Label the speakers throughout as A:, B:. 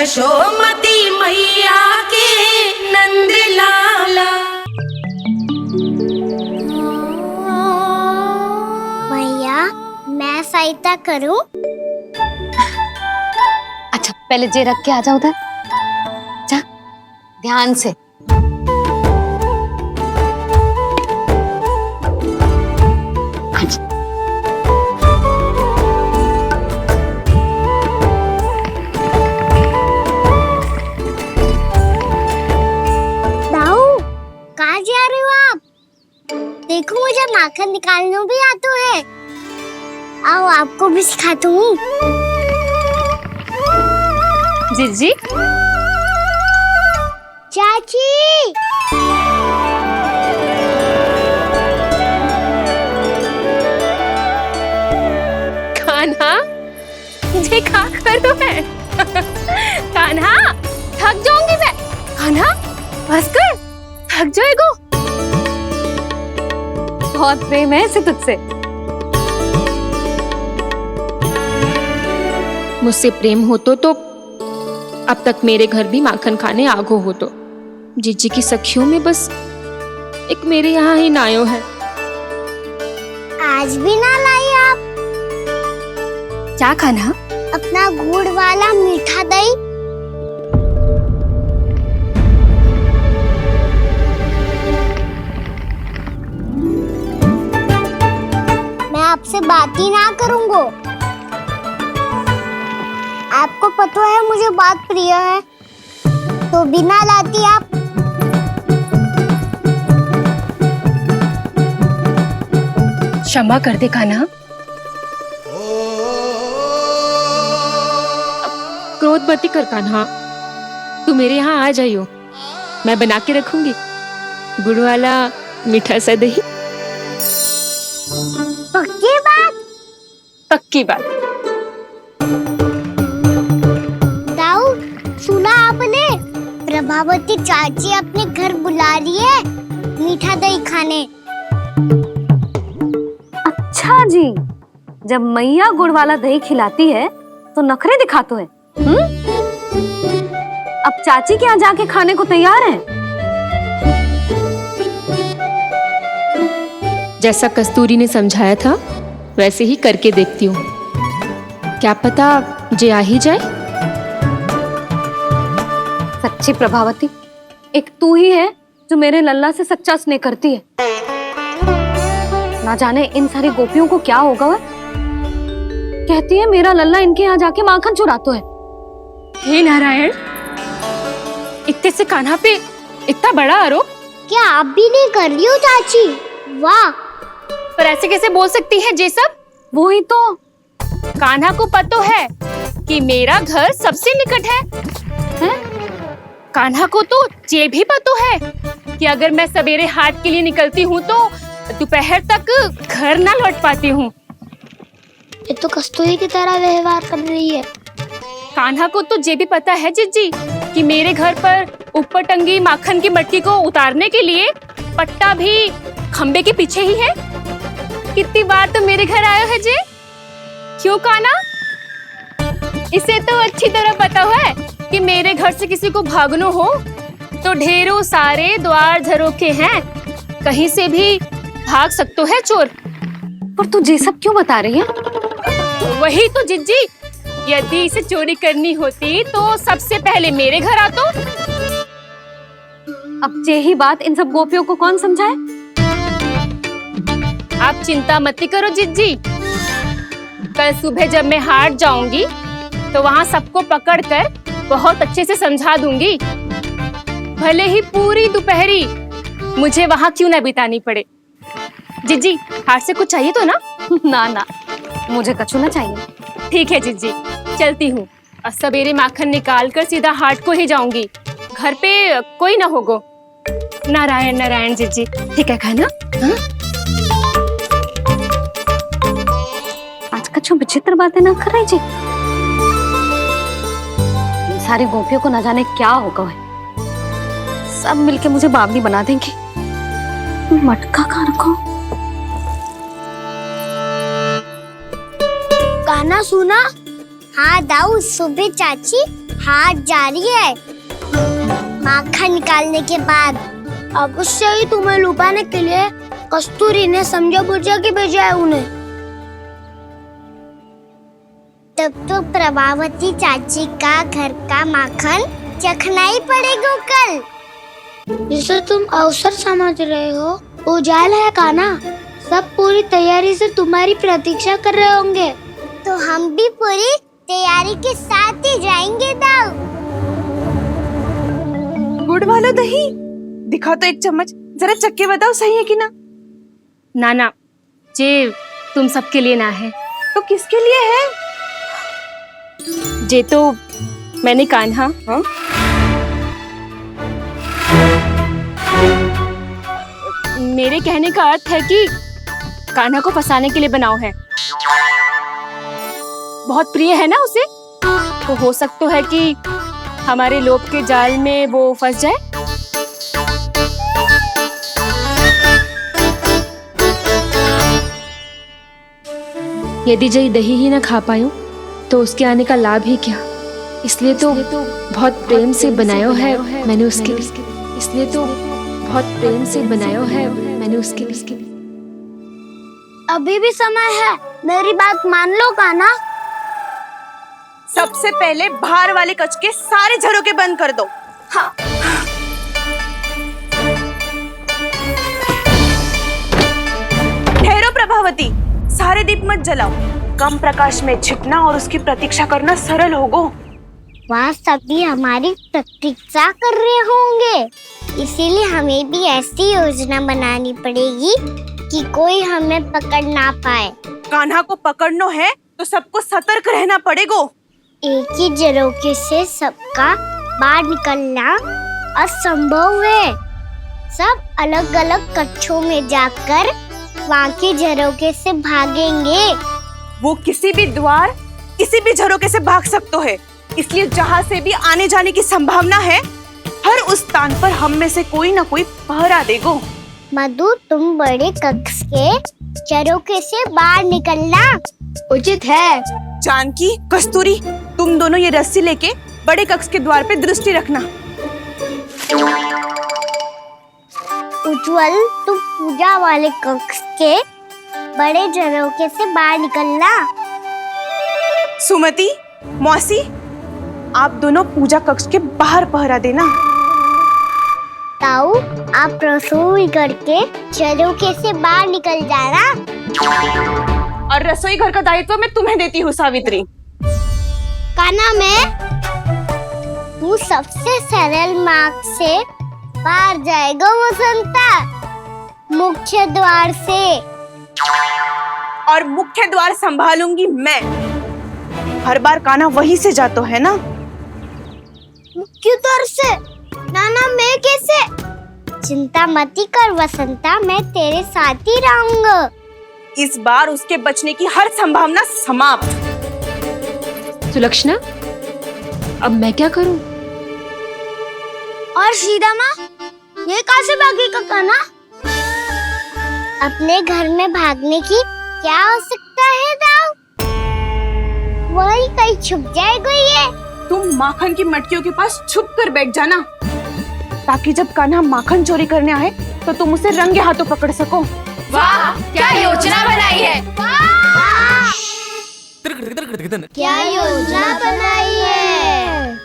A: यशोमती मैया के नंद लाला।
B: भैया मैं सहायता करूं?
C: अच्छा पहले जे रख के आ जाओ उधर, जा ध्यान से।
B: कहाँ जा रहे हो आप? देखो मुझे माखन निकालना भी आता है। आओ आपको भी सिखाता हूँ।
C: जीजी
B: चाची
C: कान्हा मुझे क्या करो है? कान्हा थक जाऊंगी मैं। कान्हा बस कर, थक जाएगा। बहुत प्रेम है इसे तुझसे।
D: मुझसे प्रेम हो तो अब तक मेरे घर भी माखन खाने आगो हो तो। जीजी की सखियों में बस एक मेरे यहाँ ही नायो है।
B: आज भी ना लाई आप?
C: क्या खाना?
B: अपना गुड़ वाला मीठा दही। मैं आपसे बात ही ना करूंगा। आपको पता है मुझे बात प्रिय है, तो बिना लाती आप।
D: क्षमा कर दे कान्हा। क्रोध मत कर कान्हा, तू मेरे यहाँ आ जाइयो, मैं बना के रखूंगी गुड़ वाला मीठा सा दही।
B: पक्की बात?
D: पक्की बात।
B: दाऊ सुना आपने? प्रभावती चाची अपने घर बुला रही है मीठा दही खाने।
C: अच्छा जी, जब मैया गुड़ वाला दही खिलाती है तो नखरे दिखाते हैं। अब चाची के यहाँ जाके खाने को तैयार हैं।
D: जैसा कस्तूरी ने समझाया था वैसे ही करके देखती हूँ, क्या पता जे आ ही जाए।
C: सच्ची प्रभावती, एक तू ही है जो मेरे लल्ला से सच्चा स्नेह करती है। ना जाने इन सारी गोपियों को क्या होगा। वह कहती है मेरा लल्ला इनके यहाँ जाके माखन चुराता है।
D: हे नारायण, इतने से कान्हा पे इतना बड़ा आरोप।
B: क्या आप भी नहीं कर रही हो चाची? वाह,
D: पर ऐसे कैसे बोल सकती है जे सब?
C: वो ही तो।
D: कान्हा को पता है कि मेरा घर सबसे निकट है, हैं? कान्हा को तो ये भी पता है कि अगर मैं सवेरे हाट के लिए निकलती हूँ तो दोपहर तक घर ना लौट पाती हूँ।
B: ये तो कस्तूरी की तरह व्यवहार कर रही है।
D: कान्हा को तो ये भी पता है जीजी कि मेरे घर पर ऊपर टंगी माखन की मटकी को उतारने के लिए पट्टा भी खंबे के पीछे ही है। कितनी बार तो मेरे घर आया है जे। क्यों कान्हा? इसे तो अच्छी तरह पता है कि मेरे घर से किसी को भागना हो तो ढेरों सारे द्वार झरोखे हैं, कहीं से भी भाग सकते है चोर।
C: पर तू ये सब क्यों बता रही है?
D: वही तो जिज्जी, यदि इसे चोरी करनी होती तो सबसे पहले मेरे घर आतो।
C: अब यही बात इन सब गोपियों को कौन समझाए?
D: आप चिंता मत करो जिज्जी, कल सुबह जब मैं हाट जाऊंगी तो वहाँ सबको पकड़कर बहुत अच्छे से समझा दूंगी, भले ही पूरी दोपहरी मुझे वहाँ क्यों ना बितानी पड़े। जिज्जी, हाट से कुछ चाहिए तो ना?
C: ना ना, मुझे कछु ना चाहिए।
D: ठीक है जिज्जी, चलती हूँ। सवेरे माखन निकाल कर सीधा हाट को ही जाऊंगी, घर पे कोई ना होगो। नारायण नारायण जिज्जी, ठीक है खाना? हाँ?
C: आज कछु विचित्र बातें ना कर रही जी। सारी गोपियों को न जाने क्या होगा है। सब मिलके मुझे बावली बना देंगे। मटका कहाँ रखो?
B: गाना सुना? हाँ दाऊ, सुबह चाची हाथ जा रही है माखन निकालने के बाद।
E: अब उससे ही तुम्हें लुभाने के लिए कस्तूरी ने समझा बुझा के भेजा है उन्हें।
B: तब तो प्रभावती चाची का घर का माखन चखना ही पड़ेगा कल।
E: जिसे तुम अवसर समझ रहे हो, उजाला है कान्हा। सब पूरी तैयारी से तुम्हारी प्रतीक्षा कर रहे होंगे।
B: तो हम भी पूरी तैयारी के साथ ही जाएंगे दाऊ।
F: गुड़ वाला दही दिखा तो एक चम्मच, जरा चख के बताओ सही है कि ना।
D: ना जे तुम सबके लिए ना है।
F: तो किसके लिए है?
D: जे तो मैंने कान्हा मेरे कहने का अर्थ है कि कान्हा को फंसाने के लिए बनाओ है। बहुत प्रिय है ना उसे, तो हो सकता है कि हमारे लोभ के जाल में वो फंस जाए।
G: यदि जय दही ही न खा पायो तो उसके आने का लाभ ही क्या। इसलिए तो बहुत प्रेम से बनायो है मैंने उसके लिए। इसलिए तो बहुत प्रेम से बनायो है मैंने उसके लिए।
E: अभी भी समय है, मेरी बात मान लो कान्हा।
F: सबसे पहले बाहर वाले कच के सारे झरोके बंद कर दो। हाँ। ठहरो प्रभावती, सारे दीप मत जलाओ। कम प्रकाश में छिपना और उसकी प्रतीक्षा करना सरल होगो।
B: वहाँ सभी हमारी प्रतीक्षा कर रहे होंगे, इसीलिए हमें भी ऐसी योजना बनानी पड़ेगी कि कोई हमें पकड़ ना पाए।
F: कान्हा को पकड़ना है तो सबको सतर्क रहना पड़ेगा।
B: एक ही झरोखे से सबका बाहर निकलना असंभव है। सब अलग अलग कक्षों में जाकर वहाँ के झरोखे से भागेंगे।
F: वो किसी भी द्वार, किसी भी झरोखे से भाग सकते है, इसलिए जहाँ से भी आने जाने की संभावना है, हर उस स्थान पर हम में से कोई ना कोई पहरा देगो।
B: मधु, तुम बड़े कक्ष के झरोखे से बाहर निकलना
E: उचित है।
F: जानकी, कस्तूरी, तुम दोनों ये रस्सी लेके बड़े कक्ष के द्वार पे दृष्टि रखना।
B: उज्जवल, तुम पूजा वाले कक्ष के बड़े झरोखे से बाहर निकलना।
F: सुमति, मौसी, आप दोनों पूजा कक्ष के बाहर पहरा देना।
B: ताऊ, आप रसोई करके झरोखे से बाहर निकल जाना।
F: और रसोई घर का दायित्व मैं तुम्हें देती हूँ सावित्री।
B: कान्हा, मैं तू सबसे सरल मार्ग से बाहर जाएगा वसंता, मुख्य द्वार से।
F: और मुख्य द्वार संभालूंगी मैं। हर बार कान्हा वहीं से जातो है ना।
B: मुख्य द्वार से? नाना, मैं कैसे? चिंता मत कर वसंता, मैं तेरे साथ ही रहूंगा।
F: इस बार उसके बचने की हर संभावना समाप्त।
G: सुलक्षणा, अब मैं क्या करूं?
E: और सीधा माँ, ये कहाँ से भागेगा कान्हा?
B: अपने घर में भागने की क्या हो सकता है दाऊ? वही कहीं छुप जाएगा ये।
F: तुम माखन की मटकियों के पास छुप कर बैठ जाना, ताकि जब कान्हा माखन चोरी करने आए तो तुम उसे रंगे हाथों पकड़ सको।
A: वाह, क्या योजना बनाई है।
B: क्या योजना बनाई है?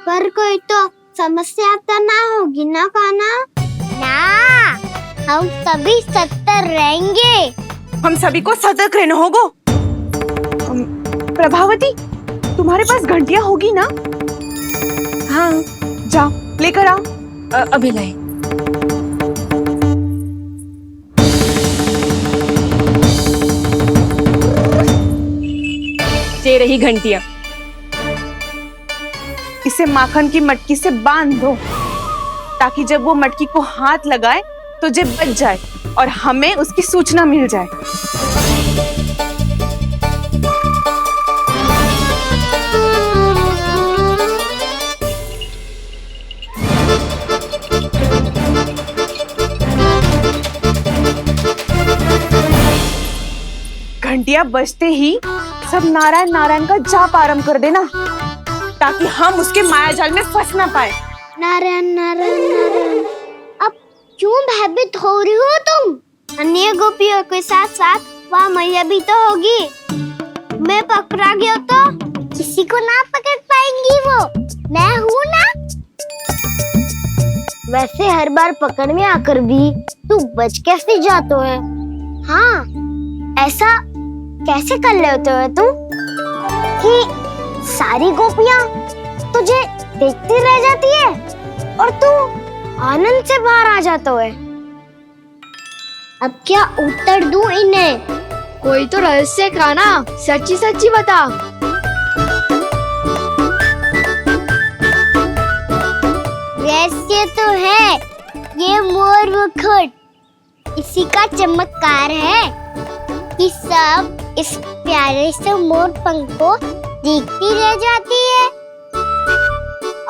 E: पर कोई तो समस्या तो ना होगी ना कान्हा?
B: ना, हम सभी सतर्क रहेंगे।
F: हम सभी को सतर्क रहना होगा। प्रभावती, तुम्हारे पास घंटियां होगी ना?
G: हाँ,
F: जाओ लेकर आओ।
G: अभी लाए।
D: ये रही घंटियां।
F: इसे माखन की मटकी से बांध दो, ताकि जब वो मटकी को हाथ लगाए तो जे बच जाए और हमें उसकी सूचना मिल जाए। घंटियां बजते ही सब नारायण नारायण का जाप आरंभ कर देना, ताकि हम उसके माया जाल में फंस ना पाए।
B: नारायण नारायण नारायण। अब क्यों भयभीत हो रही हो तुम? अन्य गोपियों के साथ साथ वहाँ मैया भी तो होगी। मैं पकड़ा गया तो किसी को ना पकड़ पाएंगी वो, मैं हूँ ना। वैसे हर बार पकड़ में आकर भी तू बच कैसे जातो है? हाँ, ऐसा कैसे कर लेते हो तू कि सारी गोपियाँ तुझे देखती रह जाती है और तू आनंद से बाहर आ जाता है? अब क्या उत्तर दूं इन्हें?
A: कोई तो रहस्य का ना, सच्ची सच्ची बता।
B: रहस्य तो है, ये मोर मुकुट इसी का चमत्कार है कि सब इस प्यारे से मोर पंख को देखती रह जाती है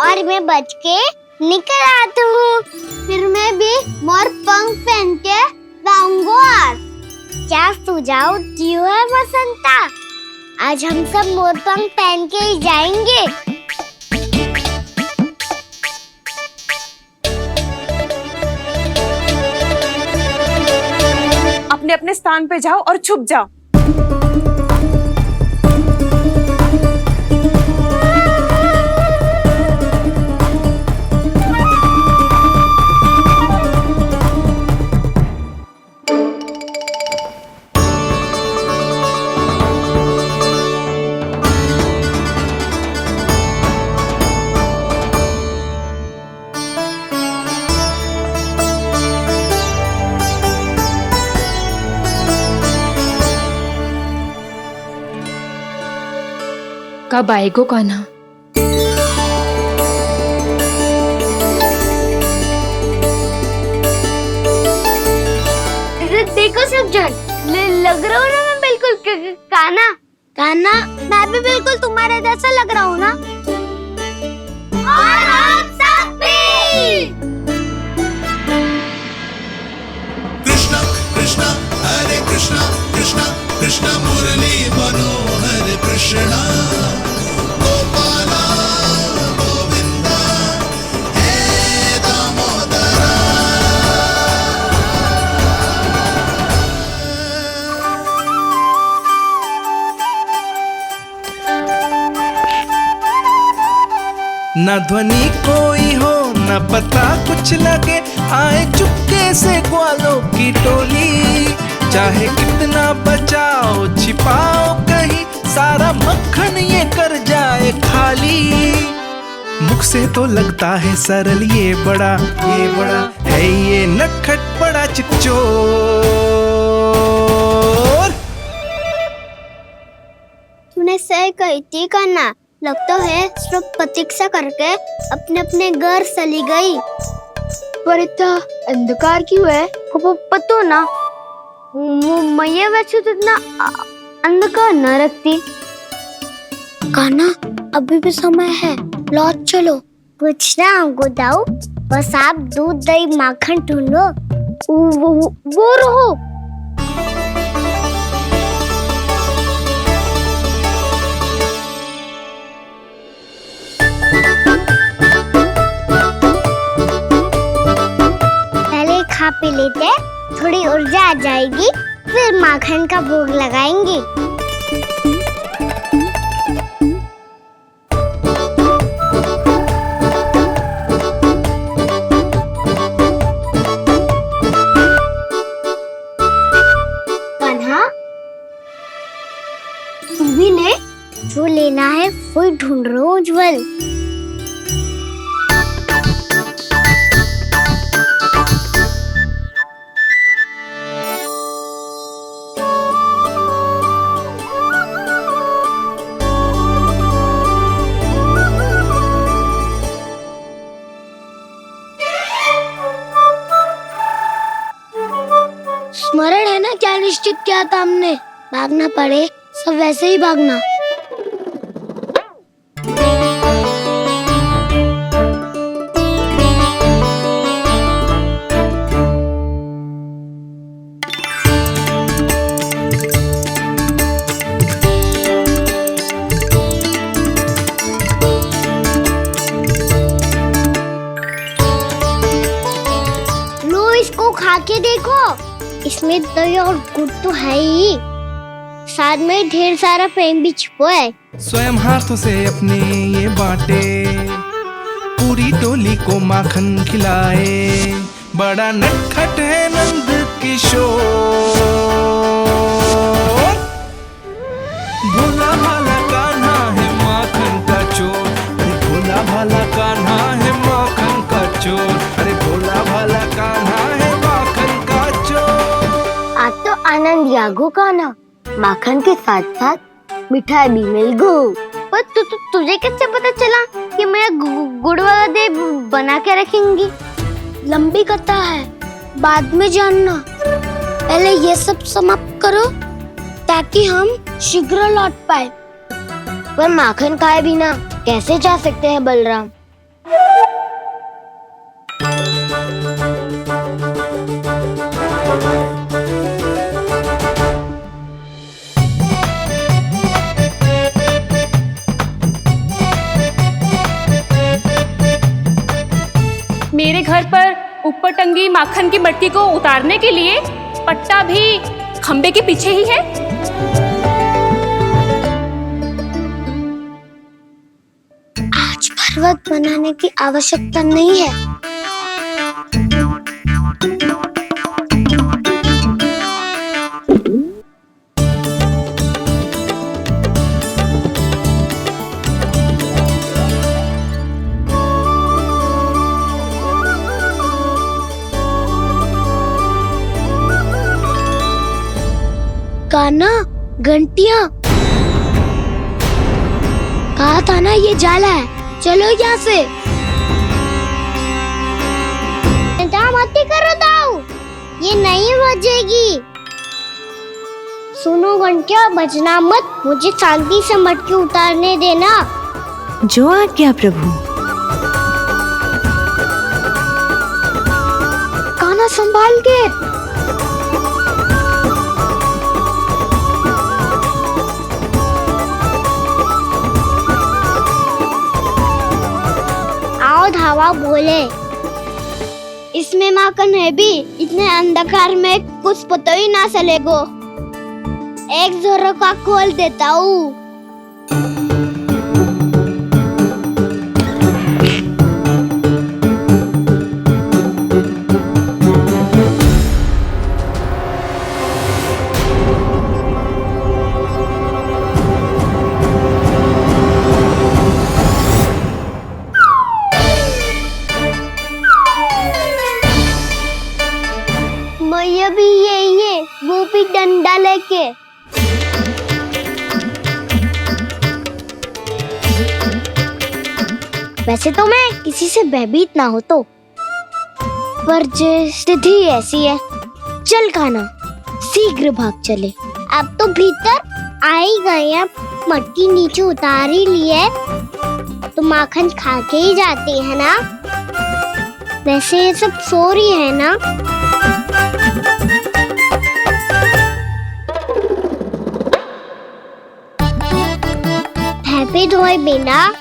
B: और मैं बच के निकल आता हूँ। फिर मैं भी मोर पंख पहन के गाऊंगा। क्या सुझाव दियो है बसंता? आज हम सब मोर पंख पहन के ही जाएंगे।
F: अपने अपने स्थान पे जाओ और छुप जाओ।
G: कब आएगो कान्हा?
B: देखो सब जन, लग रहा हूँ ना मैं बिल्कुल कान्हा। कान्हा, मैं भी बिल्कुल तुम्हारे जैसा लग रहा हूँ ना? और हम सब भी।
H: कृष्णा कृष्णा हरे कृष्णा कृष्णा कृष्णा मुरली मनोहर कृष्णा गोपाला गोविंदा हे दामोदरा।
I: न ध्वनि कोई हो न पता कुछ लगे, आए चुपके से ग्वालों की टोली। चाहे कितना बचाओ छिपाओ कहीं, सारा मक्खन ये कर जाए खाली। मुख से तो लगता है सरल, ये बड़ा है ये नटखट बड़ा चिकचोर।
B: तूने सही कही थी कान्हा, लगता है सब प्रतीक्षा करके अपने अपने घर चली गई।
A: पर इतना अंधकार क्यों है?
B: पतो ना, वो मैया वैसे तो इतना अंधकार न रखती। कान्हा, अभी भी समय है, लौट चलो। कुछ ना हमको दाऊ, बस आप दूध दही माखन ढूंढो। वो रहो। पहले खा पी लेते, थोड़ी ऊर्जा आ जाएगी, फिर माखन का भोग लगाएंगे। कान्हा, तू भी ले, जो लेना है वो ढूंढ रहा हूँ उज्जवल। स्मरण है ना क्या निश्चित किया था हमने? भागना पड़े सब वैसे ही भागना। खा के देखो, इसमें दही और गुड़ तो है ही, साथ में ढेर सारा प्रेम भी छुपा है।
I: स्वयं हाथों से अपने ये बांटे, पूरी टोली को माखन खिलाए, बड़ा नटखट है नंद किशोर। भोला भाला कान्हा है माखन का चोर, अरे भोला भाला कान्हा है माखन का चोर, अरे भोला भाला कान्हा है माखन का चोर।
B: आज तो आनंद यागो का ना, माखन के साथ साथ मिठाई भी मिल गई। पर तुझे कैसे पता चला कि मैं गुड़ वाला देव बना के रखेंगी?
E: लंबी कथा है, बाद में जानना। पहले ये सब समाप्त करो ताकि हम शीघ्र लौट पाए।
B: पर माखन खाए बिना कैसे जा सकते हैं बलराम?
D: मेरे घर पर ऊपर टंगी माखन की मटकी को उतारने के लिए पट्टा भी खंबे के पीछे ही है।
E: आज पर्वत बनाने की आवश्यकता नहीं है। कान्हा, घंटियां, कहा था ना ये जाला है, चलो यहाँ से।
B: मत करो दाऊ, ये नहीं बजेगी। सुनो घंटिया, बजना मत, मुझे शांति से मटकी उतारने देना।
J: जो आज्ञा प्रभु।
A: कान्हा संभाल के।
B: आओ धावा बोले, इसमें माखन है भी, इतने अंधकार में कुछ पता ही ना चलेगो। एक जोरों का खोल देता हूँ। मैया भी यही है, वो भी डंडा लेके। वैसे तो मैं किसी से भयभीत ना हो तो, पर स्थिति ऐसी है। चल कान्हा, शीघ्र भाग चले। अब तो भीतर आ ही गए हैं, मटकी नीचे उतार ही लिए, तो माखन खा के ही जाते हैं ना। वैसे ये सब सो रही है ना। हैप्पी धोए बिना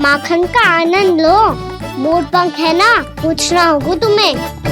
B: माखन का आनंद लो। मोर पंख है ना, पूछना होगा तुम्हें।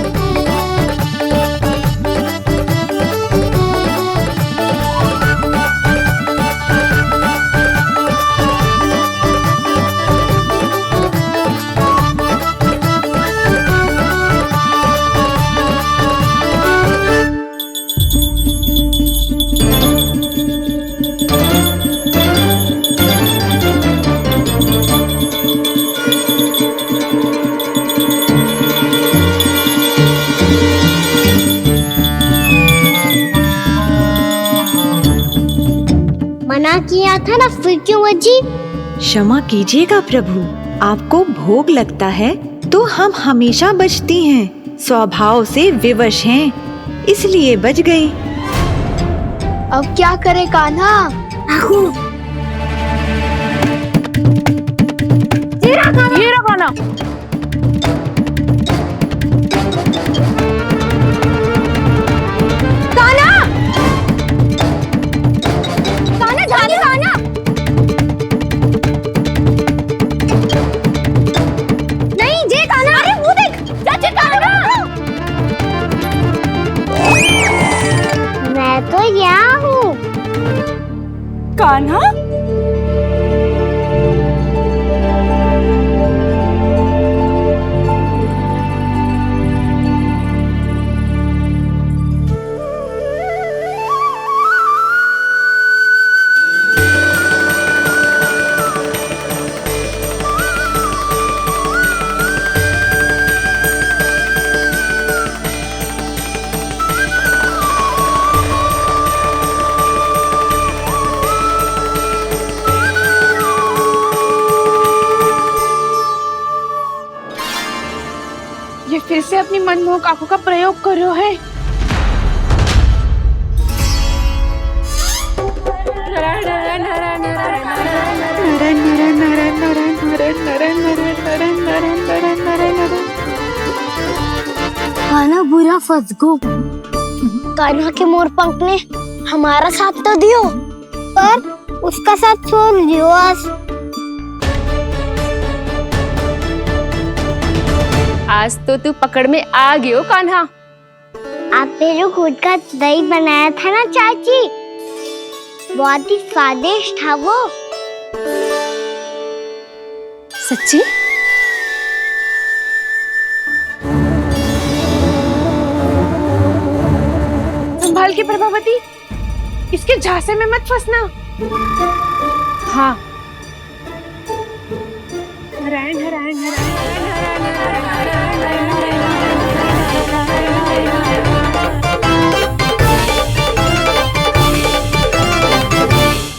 B: मना किया था ना, फिर क्यों बजी?
J: क्षमा कीजिएगा प्रभु, आपको भोग लगता है तो हम हमेशा बजती हैं, स्वभाव से विवश हैं, इसलिए बज गई।
A: अब क्या करे कान्हा?
D: ये रहा कान्हा।
F: फिर से अपनी मनमोहक आंखों का प्रयोग कर रहे है।
B: कान्हा बुरा फंस गो। कान्हा के मोर पंख ने हमारा साथ तो दियो, पर उसका साथ छोड़ दियो आज।
D: आज तो तू पकड़ में आ गयो कान्हा।
B: आपने जो खुद का दही बनाया था ना चाची, बहुत ही स्वादिष्ट था वो।
D: सच्ची?
F: संभाल के प्रभावती, इसके झांसे में मत फंसना।
D: हाँ।
F: नारायण नारायण नारायण नारायण नारायण नारायण नारायण नारायण नारायण नारायण नारायण